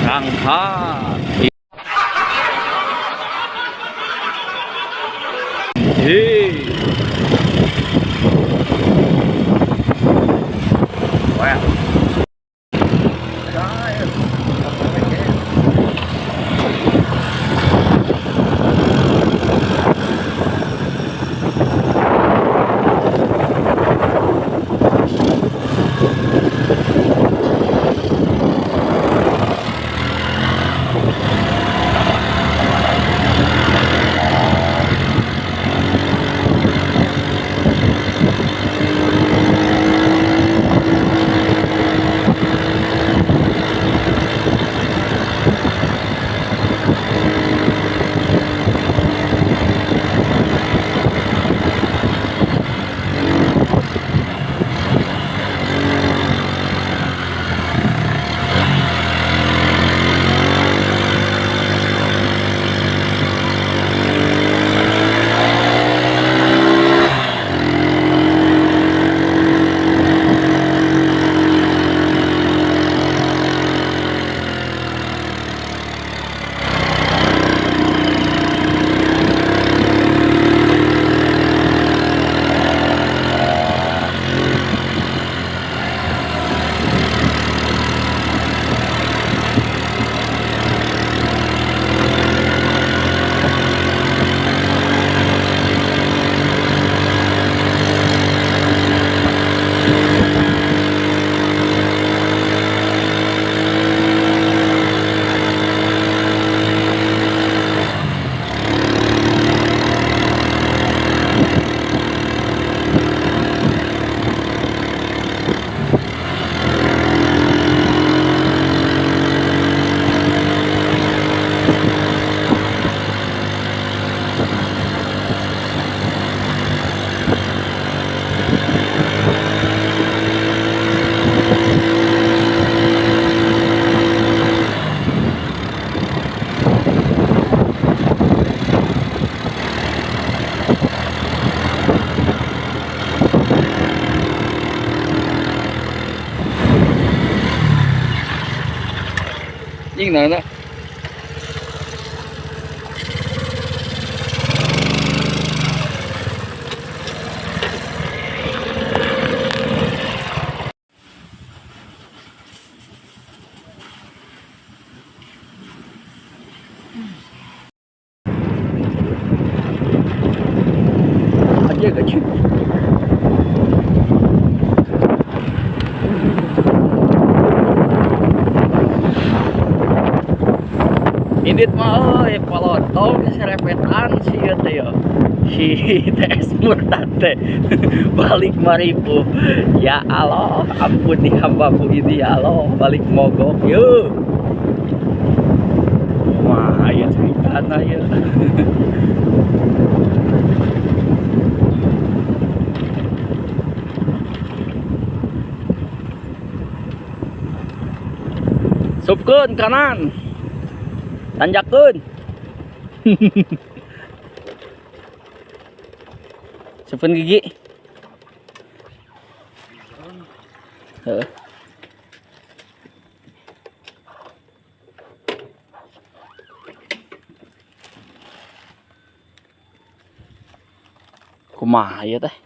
Berangkat. Hei. Well. Nhìn nó đó. Aja kecil. Indit mah euy polotong serepetan si ieu teh ya. Si TS Murtad teh balik 5.000. Ya Allah, ampuni hambaku ini ya Allah, balik mogok yeuh. Wah, aya ceritana ya. Supkeun kanan. Tanjakeun. Supkeun gigi. Heeh. Kumaha ya teh?